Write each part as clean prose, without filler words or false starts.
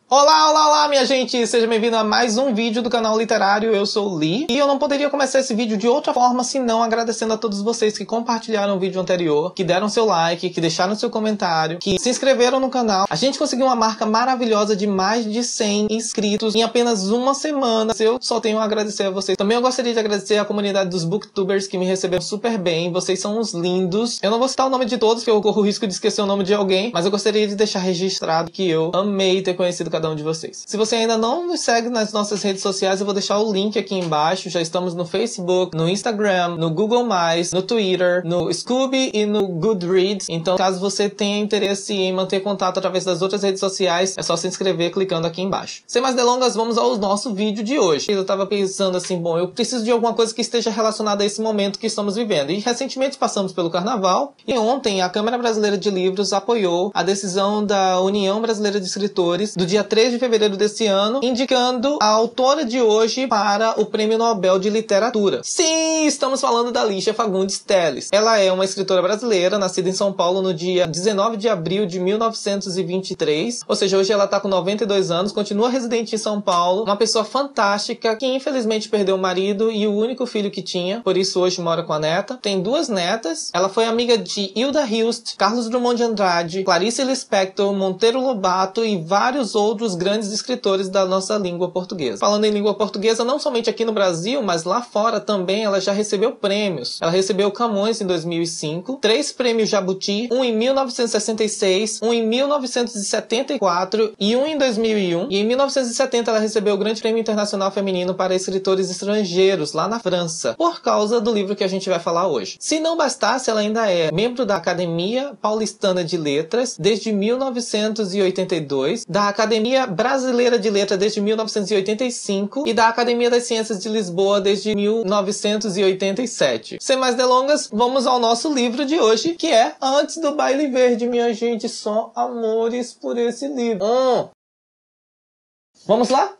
Olá, olá, olá, minha gente! Seja bem-vindo a mais um vídeo do canal Literário. Eu sou o Lee e eu não poderia começar esse vídeo de outra forma senão agradecendo a todos vocês que compartilharam o vídeo anterior, que deram seu like, que deixaram seu comentário, que se inscreveram no canal. A gente conseguiu uma marca maravilhosa de mais de 100 inscritos em apenas uma semana. Eu só tenho a agradecer a vocês. Também eu gostaria de agradecer a comunidade dos booktubers que me receberam super bem. Vocês são uns lindos. Eu não vou citar o nome de todos, porque eu corro o risco de esquecer o nome de alguém, mas eu gostaria de deixar registrado que eu amei ter conhecido cada um de vocês. Se você ainda não nos segue nas nossas redes sociais, eu vou deixar o link aqui embaixo. Já estamos no Facebook, no Instagram, no Google+, no Twitter, no Scooby e no Goodreads. Então, caso você tenha interesse em manter contato através das outras redes sociais, é só se inscrever clicando aqui embaixo. Sem mais delongas, vamos ao nosso vídeo de hoje. Eu tava pensando assim, bom, eu preciso de alguma coisa que esteja relacionada a esse momento que estamos vivendo. E recentemente passamos pelo Carnaval, e ontem a Câmara Brasileira de Livros apoiou a decisão da União Brasileira de Escritores do dia 3 de fevereiro desse ano, indicando a autora de hoje para o Prêmio Nobel de Literatura. Sim, estamos falando da Lígia Fagundes Telles. Ela é uma escritora brasileira, nascida em São Paulo no dia 19 de abril de 1923, ou seja, hoje ela está com 92 anos, continua residente em São Paulo, uma pessoa fantástica que infelizmente perdeu o marido e o único filho que tinha, por isso hoje mora com a neta. Tem duas netas. Ela foi amiga de Hilda Hilst, Carlos Drummond de Andrade, Clarice Lispector, Monteiro Lobato e vários outros grandes escritores da nossa língua portuguesa. Falando em língua portuguesa, não somente aqui no Brasil, mas lá fora também ela já recebeu prêmios. Ela recebeu o Camões em 2005, 3 prêmios Jabuti, um em 1966, um em 1974 e um em 2001. E em 1970 ela recebeu o Grande Prêmio Internacional Feminino para Escritores Estrangeiros, lá na França, por causa do livro que a gente vai falar hoje. Se não bastasse, ela ainda é membro da Academia Paulistana de Letras desde 1982, da Academia Brasileira de Letras desde 1985 e da Academia das Ciências de Lisboa desde 1987. Sem mais delongas, vamos ao nosso livro de hoje, que é Antes do Baile Verde, minha gente. Só amores por esse livro. Vamos lá?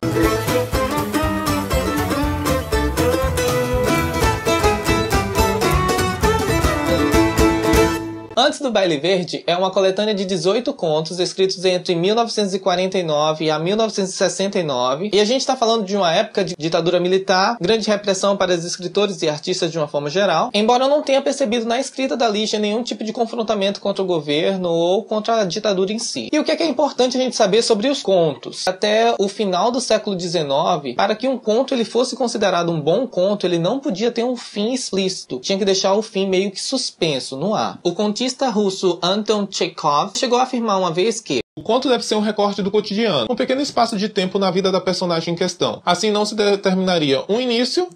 Antes do Baile Verde é uma coletânea de 18 contos escritos entre 1949 a 1969, e a gente está falando de uma época de ditadura militar, grande repressão para os escritores e artistas de uma forma geral, embora eu não tenha percebido na escrita da Lígia nenhum tipo de confrontamento contra o governo ou contra a ditadura em si. E o que é importante a gente saber sobre os contos? Até o final do século XIX, para que um conto ele fosse considerado um bom conto, ele não podia ter um fim explícito, tinha que deixar o fim meio que suspenso, no ar. O contista russo Anton Chekhov chegou a afirmar uma vez que o conto deve ser um recorte do cotidiano, um pequeno espaço de tempo na vida da personagem em questão. Assim não se determinaria um início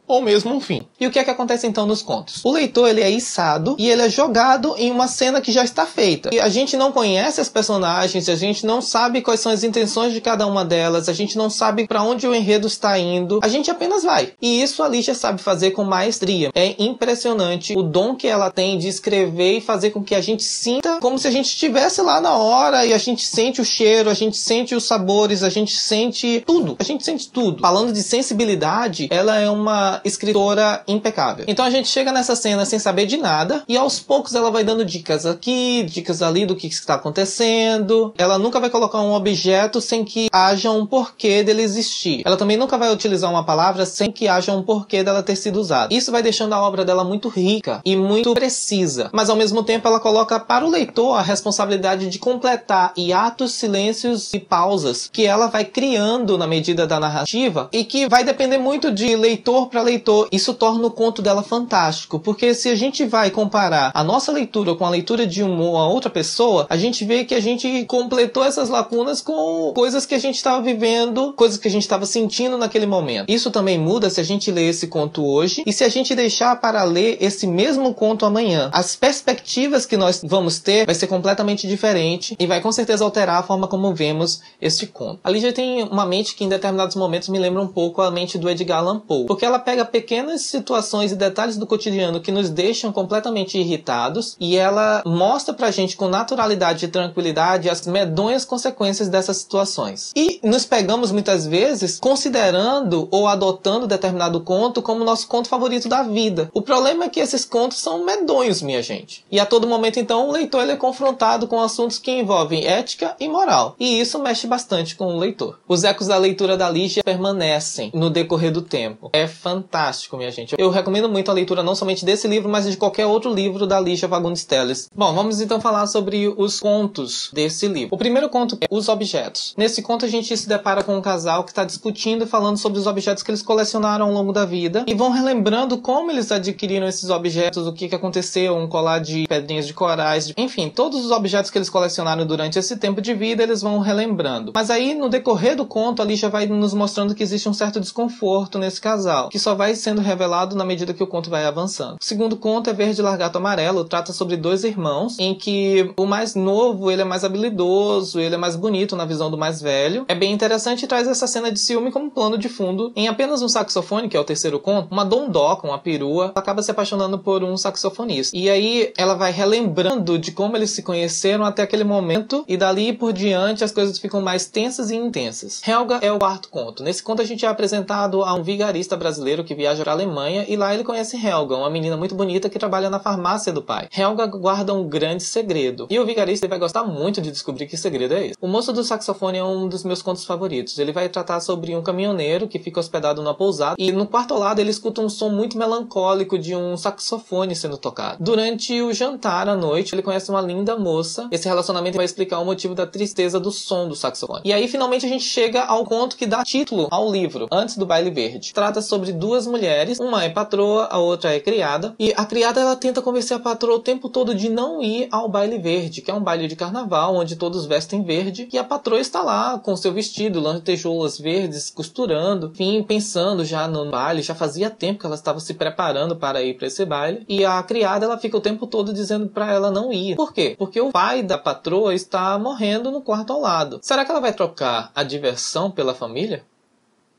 ou mesmo um fim. E o que é que acontece então nos contos? O leitor ele é içado e ele é jogado em uma cena que já está feita. E a gente não conhece as personagens, a gente não sabe quais são as intenções de cada uma delas, a gente não sabe para onde o enredo está indo, a gente apenas vai. E isso a Lígia sabe fazer com maestria. É impressionante o dom que ela tem de escrever e fazer com que a gente sinta como se a gente estivesse lá na hora, e a gente sente o cheiro, a gente sente os sabores, a gente sente tudo. A gente sente tudo. Falando de sensibilidade, ela é uma escritora impecável. Então a gente chega nessa cena sem saber de nada, e aos poucos ela vai dando dicas aqui, dicas ali do que está acontecendo. Ela nunca vai colocar um objeto sem que haja um porquê dele existir. Ela também nunca vai utilizar uma palavra sem que haja um porquê dela ter sido usada. Isso vai deixando a obra dela muito rica e muito precisa, mas ao mesmo tempo ela coloca para o leitor a responsabilidade de completar hiatos, silêncios e pausas que ela vai criando na medida da narrativa, e que vai depender muito de leitor para leitor. Isso torna o conto dela fantástico, porque se a gente vai comparar a nossa leitura com a leitura de uma outra pessoa, a gente vê que a gente completou essas lacunas com coisas que a gente estava vivendo, coisas que a gente estava sentindo naquele momento. Isso também muda se a gente ler esse conto hoje e se a gente deixar para ler esse mesmo conto amanhã. As perspectivas que nós vamos ter vai ser completamente diferente e vai com certeza alterar a forma como vemos este conto. A Lígia tem uma mente que em determinados momentos me lembra um pouco a mente do Edgar Allan Poe, porque ela pega pega pequenas situações e detalhes do cotidiano que nos deixam completamente irritados e ela mostra pra gente com naturalidade e tranquilidade as medonhas consequências dessas situações. E nos pegamos muitas vezes considerando ou adotando determinado conto como nosso conto favorito da vida. O problema é que esses contos são medonhos, minha gente. E a todo momento, então, o leitor ele é confrontado com assuntos que envolvem ética e moral. E isso mexe bastante com o leitor. Os ecos da leitura da Lígia permanecem no decorrer do tempo. É fantástico, minha gente. Eu recomendo muito a leitura não somente desse livro, mas de qualquer outro livro da Lígia Fagundes Telles. Bom, vamos então falar sobre os contos desse livro. O primeiro conto é Os Objetos. Nesse conto a gente se depara com um casal que está discutindo e falando sobre os objetos que eles colecionaram ao longo da vida e vão relembrando como eles adquiriram esses objetos, o que aconteceu, um colar de pedrinhas de corais, enfim, todos os objetos que eles colecionaram durante esse tempo de vida eles vão relembrando. Mas aí no decorrer do conto a Lígia vai nos mostrando que existe um certo desconforto nesse casal, que só vai sendo revelado na medida que o conto vai avançando. O segundo conto é Verde Largato Amarelo, trata sobre dois irmãos, em que o mais novo ele é mais habilidoso, ele é mais bonito na visão do mais velho. É bem interessante e traz essa cena de ciúme como plano de fundo. Em apenas um saxofone, que é o terceiro conto, uma dondoca, uma perua, acaba se apaixonando por um saxofonista. E aí ela vai relembrando de como eles se conheceram até aquele momento e dali por diante as coisas ficam mais tensas e intensas. Helga é o quarto conto. Nesse conto a gente é apresentado a um vigarista brasileiro que viaja para a Alemanha e lá ele conhece Helga, uma menina muito bonita que trabalha na farmácia do pai. Helga guarda um grande segredo e o vigarista vai gostar muito de descobrir que segredo é esse. O Moço do Saxofone é um dos meus contos favoritos. Ele vai tratar sobre um caminhoneiro que fica hospedado numa pousada e no quarto ao lado ele escuta um som muito melancólico de um saxofone sendo tocado. Durante o jantar à noite ele conhece uma linda moça. Esse relacionamento vai explicar o motivo da tristeza do som do saxofone. E aí finalmente a gente chega ao conto que dá título ao livro, Antes do Baile Verde. Trata sobre duas mulheres, uma é patroa, a outra é criada, e a criada ela tenta convencer a patroa o tempo todo de não ir ao baile verde, que é um baile de carnaval onde todos vestem verde, e a patroa está lá com seu vestido, lantejoulas verdes, costurando, enfim, pensando já no baile, já fazia tempo que ela estava se preparando para ir para esse baile, e a criada ela fica o tempo todo dizendo para ela não ir. Por quê? Porque o pai da patroa está morrendo no quarto ao lado. Será que ela vai trocar a diversão pela família?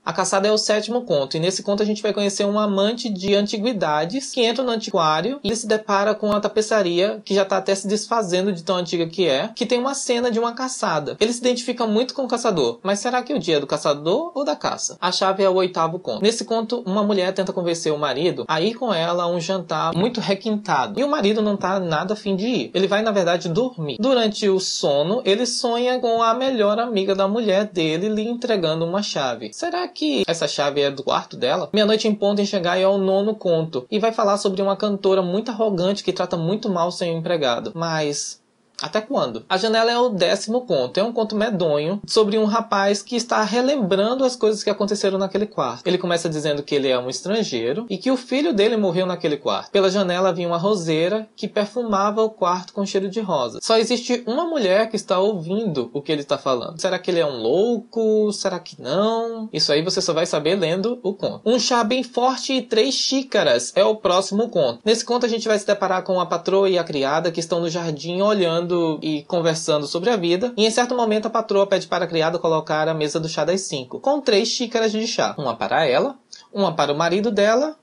A Caçada é o sétimo conto, e nesse conto a gente vai conhecer um amante de antiguidades que entra no antiquário e ele se depara com uma tapeçaria que já está até se desfazendo de tão antiga que tem uma cena de uma caçada. Ele se identifica muito com o caçador, mas será que o dia é do caçador ou da caça? A chave é o oitavo conto. Nesse conto, uma mulher tenta convencer o marido a ir com ela a um jantar muito requintado, e o marido não está nada a fim de ir. Ele vai, na verdade, dormir. Durante o sono, ele sonha com a melhor amiga da mulher dele lhe entregando uma chave. Será que essa chave é do quarto dela? Meia-Noite em Ponto em Chegar é o nono conto e vai falar sobre uma cantora muito arrogante que trata muito mal seu empregado. Mas até quando? A Janela é o 10º conto. É um conto medonho sobre um rapaz que está relembrando as coisas que aconteceram naquele quarto. Ele começa dizendo que ele é um estrangeiro e que o filho dele morreu naquele quarto. Pela janela vinha uma roseira que perfumava o quarto com cheiro de rosa. Só existe uma mulher que está ouvindo o que ele está falando. Será que ele é um louco? Será que não? Isso aí você só vai saber lendo o conto. Um chá bem forte e 3 xícaras é o próximo conto. Nesse conto a gente vai se deparar com a patroa e a criada que estão no jardim olhando e conversando sobre a vida, e em certo momento a patroa pede para a criada colocar a mesa do chá das 5, com 3 xícaras de chá. Uma para ela, uma para o marido dela,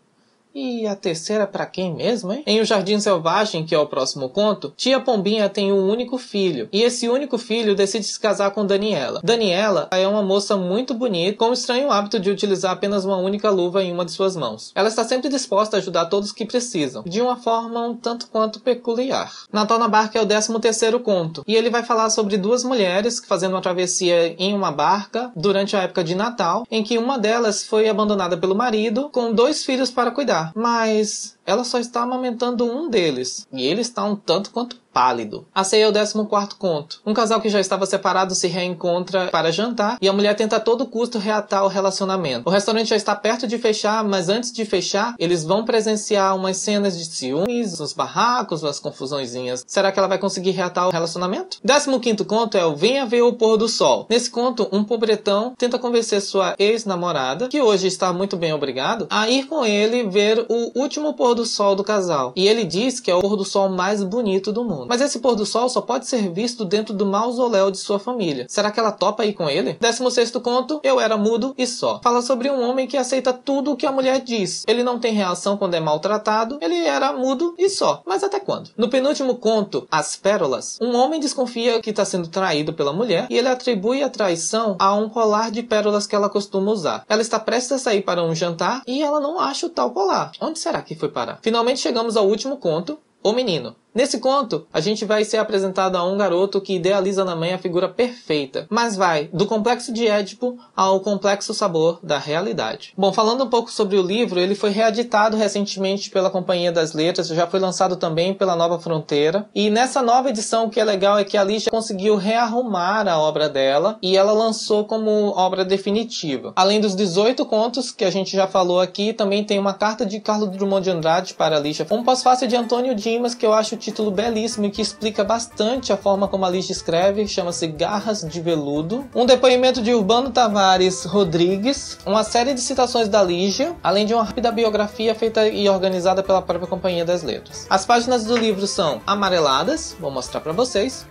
e a terceira para quem mesmo, hein? Em O Jardim Selvagem, que é o próximo conto, Tia Pombinha tem um único filho, e esse único filho decide se casar com Daniela. Daniela é uma moça muito bonita, com o estranho hábito de utilizar apenas uma única luva em uma de suas mãos. Ela está sempre disposta a ajudar todos que precisam, de uma forma um tanto quanto peculiar. Natal na Barca é o 13º conto, e ele vai falar sobre duas mulheres fazendo uma travessia em uma barca durante a época de Natal, em que uma delas foi abandonada pelo marido, com 2 filhos para cuidar. Mas ela só está amamentando um deles, e ele está um tanto quanto pálido. A Ceia é o 14º conto. Um casal que já estava separado se reencontra para jantar, e a mulher tenta a todo custo reatar o relacionamento. O restaurante já está perto de fechar, mas antes de fechar, eles vão presenciar umas cenas de ciúmes, uns barracos, umas confusõezinhas. Será que ela vai conseguir reatar o relacionamento? 15º conto é o Venha Ver o Pôr do Sol. Nesse conto, um pobretão tenta convencer sua ex-namorada, que hoje está muito bem obrigado, a ir com ele ver o último pôr do sol do casal. E ele diz que é o pôr do sol mais bonito do mundo. mundo. Mas esse pôr do sol só pode ser visto dentro do mausoléu de sua família. Será que ela topa ir com ele? 16º conto, Eu Era Mudo e Só. Fala sobre um homem que aceita tudo o que a mulher diz. Ele não tem reação quando é maltratado, ele era mudo e só. Mas até quando? No penúltimo conto, As Pérolas, um homem desconfia que está sendo traído pela mulher e ele atribui a traição a um colar de pérolas que ela costuma usar. Ela está prestes a sair para um jantar e ela não acha o tal colar. Onde será que foi parar? Finalmente chegamos ao último conto, O Menino. Nesse conto, a gente vai ser apresentado a um garoto que idealiza na mãe a figura perfeita, mas vai do complexo de Édipo ao complexo sabor da realidade. Bom, falando um pouco sobre o livro, ele foi reeditado recentemente pela Companhia das Letras, já foi lançado também pela Nova Fronteira, e nessa nova edição o que é legal é que a Lígia conseguiu rearrumar a obra dela e ela lançou como obra definitiva. Além dos 18 contos que a gente já falou aqui, também tem uma carta de Carlos Drummond de Andrade para a Lígia, um pós-fácil de Antônio Dimas, que eu acho título belíssimo e que explica bastante a forma como a Lígia escreve, chama-se Garras de Veludo. Um depoimento de Urbano Tavares Rodrigues, uma série de citações da Lígia, além de uma rápida biografia feita e organizada pela própria Companhia das Letras. As páginas do livro são amareladas, vou mostrar para vocês.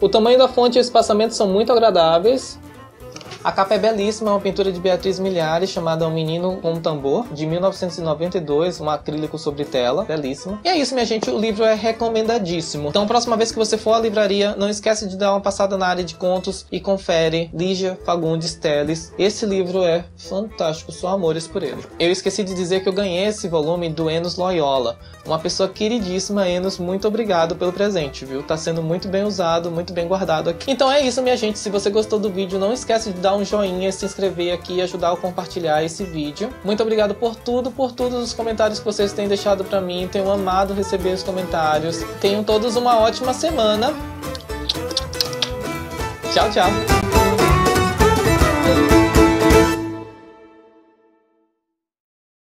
O tamanho da fonte e o espaçamento são muito agradáveis. A capa é belíssima, é uma pintura de Beatriz Milhares chamada Um Menino com um Tambor, de 1992, um acrílico sobre tela, belíssima. E é isso, minha gente, o livro é recomendadíssimo. Então, próxima vez que você for à livraria, não esquece de dar uma passada na área de contos e confere Lígia Fagundes Telles. Esse livro é fantástico, só amores por ele. Eu esqueci de dizer que eu ganhei esse volume do Enos Loyola, uma pessoa queridíssima. Enos, muito obrigado pelo presente, viu? Tá sendo muito bem usado, muito bem guardado aqui. Então é isso, minha gente, se você gostou do vídeo, não esquece de dar um joinha, se inscrever aqui e ajudar a compartilhar esse vídeo. Muito obrigado por tudo, por todos os comentários que vocês têm deixado pra mim. Tenho amado receber os comentários. Tenham todos uma ótima semana. Tchau, tchau.